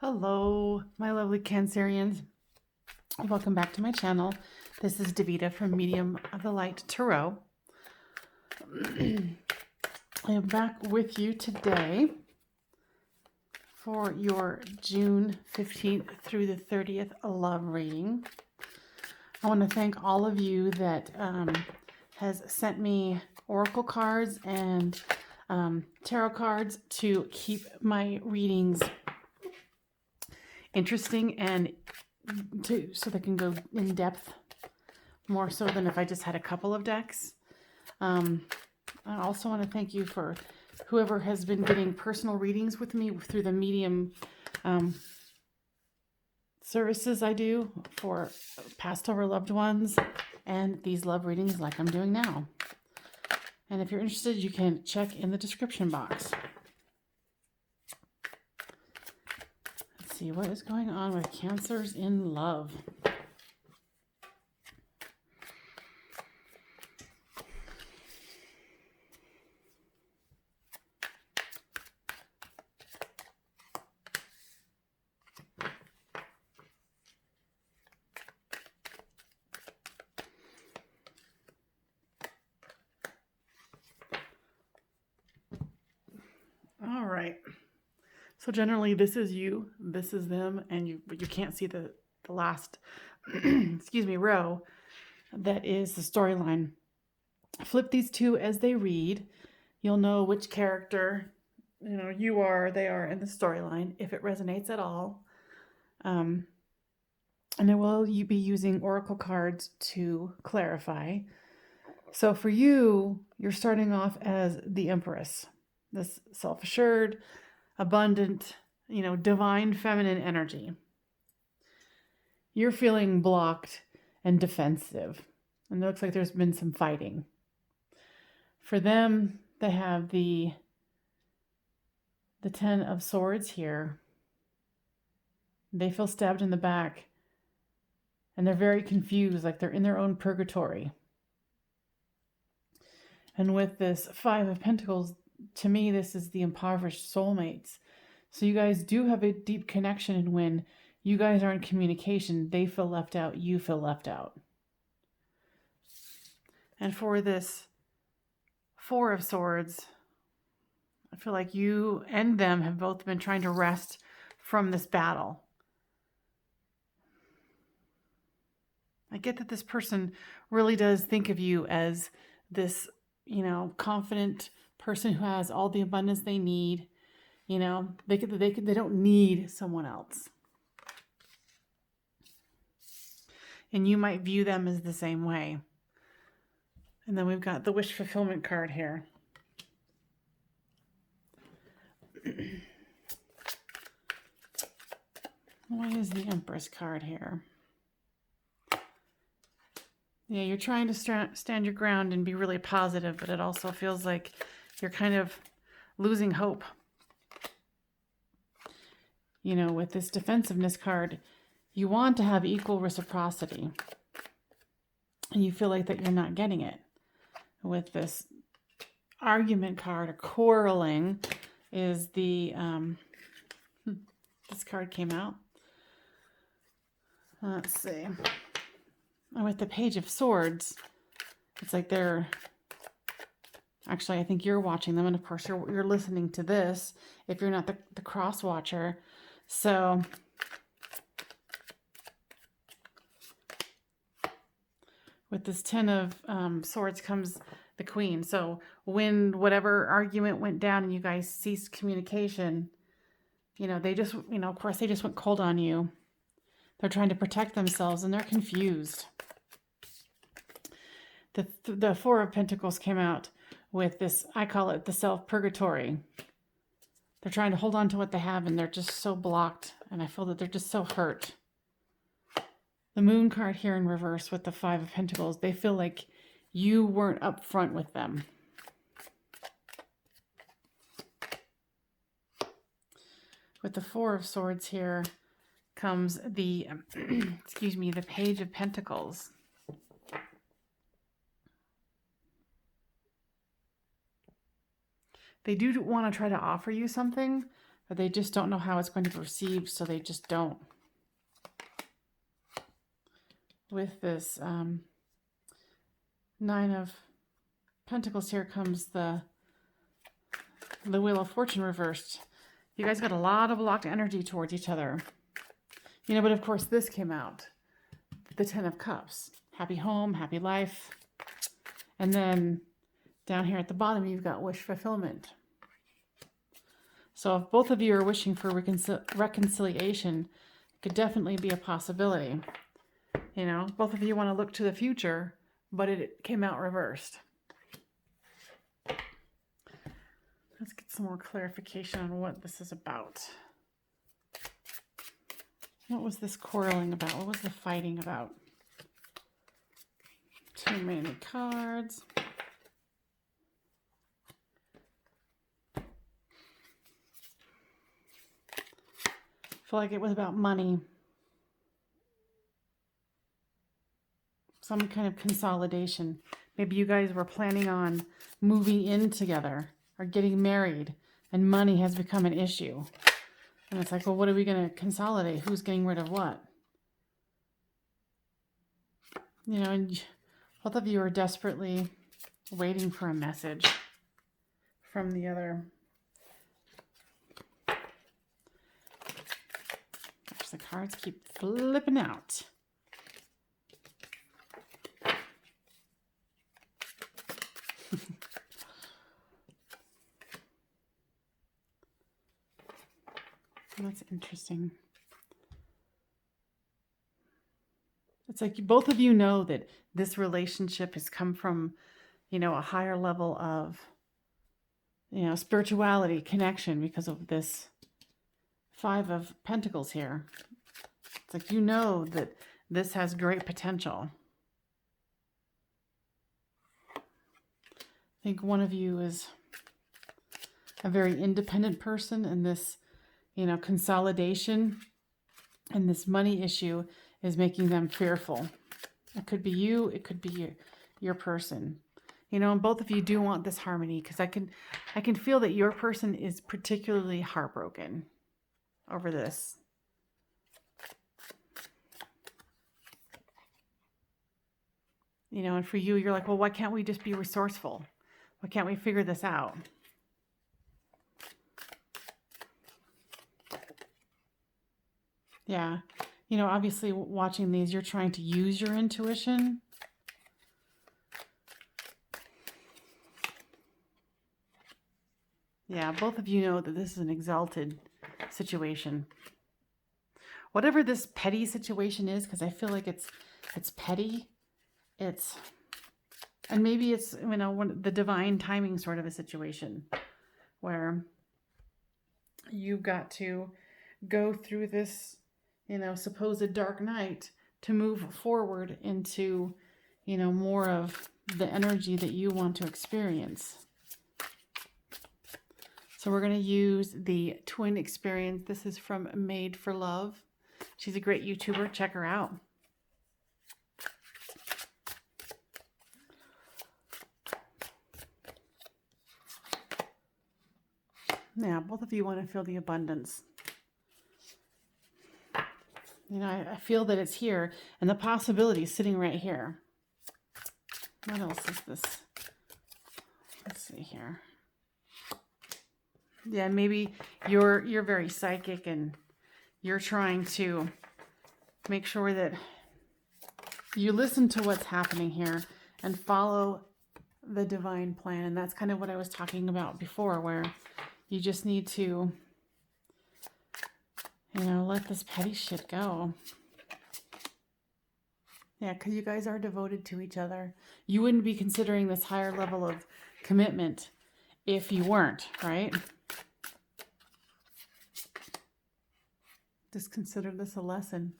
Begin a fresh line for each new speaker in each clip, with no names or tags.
Hello, my lovely Cancerians. Welcome back to my channel. This is Davita from Medium of the Light Tarot. I am back with you today for your June 15th through the 30th love reading. I want to thank all of you that has sent me oracle cards and tarot cards to keep my readings interesting and so they can go in depth more so than if I just had a couple of decks. I also want to thank you for whoever has been getting personal readings with me through the medium services I do for passed over loved ones and these love readings like I'm doing now. And if you're interested, you can check in the description box. See what is going on with Cancers in love. All right. So generally, this is you, this is them, and you can't see the last, excuse me, row. That is the storyline. Flip these two as they read. You'll know which character, you are, they are in the storyline, if it resonates at all. And then will you be using oracle cards to clarify. So for you, you're starting off as the Empress, this self-assured, abundant, divine feminine energy. You're feeling blocked and defensive, and it looks like there's been some fighting. For them, they have the Ten of Swords here. They feel stabbed in the back, and they're very confused, like they're in their own purgatory. And with this Five of Pentacles, to me, this is the impoverished soulmates. So you guys do have a deep connection, and when you guys are in communication, they feel left out, you feel left out. And for this Four of Swords, I feel like you and them have both been trying to wrest from this battle. I get that this person really does think of you as this, confident person who has all the abundance they need. They don't need someone else. And you might view them as the same way. And then we've got the wish fulfillment card here. Why is the Empress card here? Yeah, you're trying to stand your ground and be really positive, but it also feels like you're kind of losing hope. With this defensiveness card, you want to have equal reciprocity, and you feel like that you're not getting it. With this argument card, or quarreling, is the this card came out. Let's see. And with the Page of Swords, it's like they're actually, I think you're watching them, and of course you're listening to this if you're not the cross watcher. So with this Ten of Swords comes the Queen. So when whatever argument went down and you guys ceased communication, they just, of course they just went cold on you. They're trying to protect themselves, and they're confused. The Four of Pentacles came out with this, I call it the self-purgatory. They're trying to hold on to what they have, and they're just so blocked, and I feel that they're just so hurt. The Moon card here in reverse with the Five of Pentacles, they feel like you weren't upfront with them. With the Four of Swords here comes the, excuse me, the Page of Pentacles. They do want to try to offer you something, or they just don't know how it's going to be received, so they just don't. With this Nine of Pentacles, here comes the Wheel of Fortune reversed. You guys got a lot of locked energy towards each other. You know, but of course this came out. The Ten of Cups. Happy home, happy life. And then down here at the bottom, you've got wish fulfillment. So if both of you are wishing for reconciliation, it could definitely be a possibility. You know, both of you want to look to the future, but it came out reversed. Let's get some more clarification on what this is about. What was this quarreling about? What was the fighting about? Too many cards. I feel like it was about money. Some kind of consolidation. Maybe you guys were planning on moving in together or getting married, and money has become an issue. And it's like, well, what are we going to consolidate? Who's getting rid of what? You know, and both of you are desperately waiting for a message from the other. Gosh, the cards keep flipping out. That's interesting. It's like both of you know that this relationship has come from, you know, a higher level of, you know, spirituality, connection, because of this Five of Pentacles here. It's like, you know that this has great potential. I think one of you is a very independent person, and this, you know, consolidation and this money issue is making them fearful. It could be you, it could be your person. You know, and both of you do want this harmony, because I can feel that your person is particularly heartbroken over this. You know, and for you, you're like, well, why can't we just be resourceful? Why can't we figure this out? Yeah. You know, obviously watching these, you're trying to use your intuition. Yeah, both of you know that this is an exalted situation. Whatever this petty situation is, because I feel like it's petty. And maybe it's, you know, the divine timing sort of a situation where you've got to go through this, you know, supposed dark night to move forward into, you know, more of the energy that you want to experience. So we're going to use the twin experience. This is from Made for Love. She's a great YouTuber. Check her out. Yeah, both of you want to feel the abundance. You know, I feel that it's here, and the possibility is sitting right here. What else is this? Let's see here. Yeah, maybe you're very psychic, and you're trying to make sure that you listen to what's happening here and follow the divine plan. And that's kind of what I was talking about before, where you just need to, you know, let this petty shit go. Yeah, because you guys are devoted to each other. You wouldn't be considering this higher level of commitment if you weren't, right? Just consider this a lesson.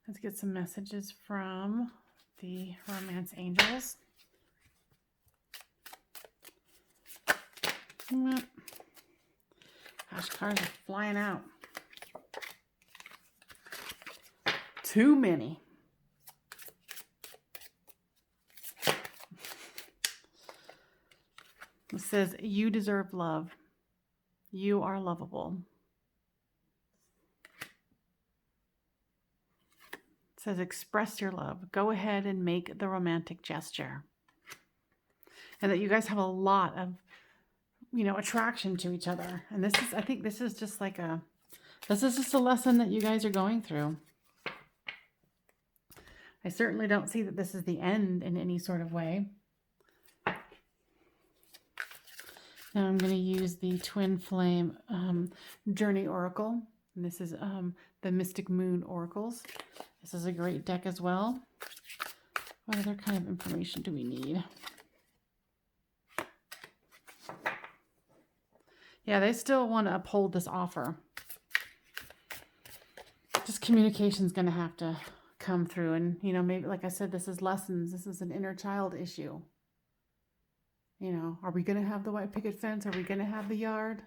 Let's get some messages from the Romance Angels. Gosh, cards are flying out. Too many. It says, you deserve love. You are lovable. It says, express your love. Go ahead and make the romantic gesture. And that you guys have a lot of, attraction to each other. And I think this is just a lesson that you guys are going through. I certainly don't see that this is the end in any sort of way. Now I'm going to use the Twin Flame Journey Oracle. And this is the Mystic Moon Oracles. This is a great deck as well. What other kind of information do we need? Yeah, they still want to uphold this offer. Just communication's going to have to come through. And, maybe, like I said, this is lessons. This is an inner child issue. Are we going to have the white picket fence? Are we going to have the yard?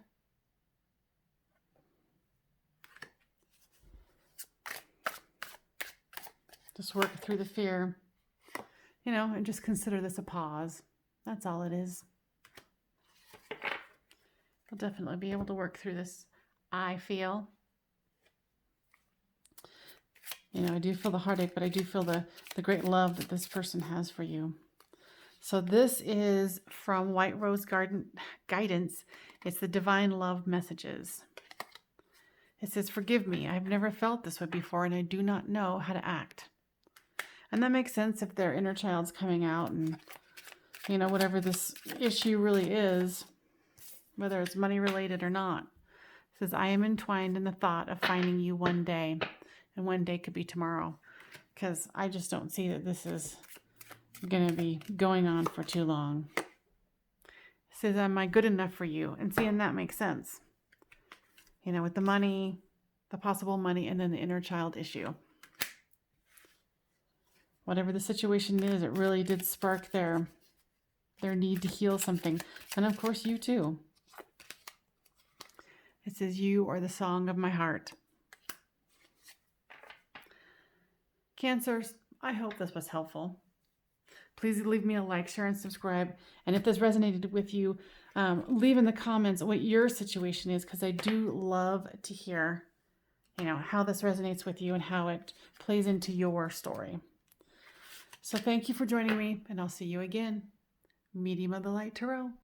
Just work through the fear, and just consider this a pause. That's all it is. We'll definitely be able to work through this, I feel. I do feel the heartache, but I do feel the great love that this person has for you. So this is from White Rose Garden Guidance. It's the Divine Love Messages. It says, forgive me. I've never felt this way before, and I do not know how to act. And that makes sense if their inner child's coming out and, whatever this issue really is, whether it's money related or not. It says, I am entwined in the thought of finding you one day, and one day could be tomorrow, because I just don't see that this is going to be going on for too long. It says, am I good enough for you? And seeing that makes sense. With the money, the possible money, and then the inner child issue. Whatever the situation is, it really did spark their need to heal something. And of course, you too. It says, you are the song of my heart. Cancers, I hope this was helpful. Please leave me a like, share, and subscribe. And if this resonated with you, leave in the comments what your situation is, because I do love to hear, how this resonates with you and how it plays into your story. So thank you for joining me, and I'll see you again. Medium of the Light Tarot.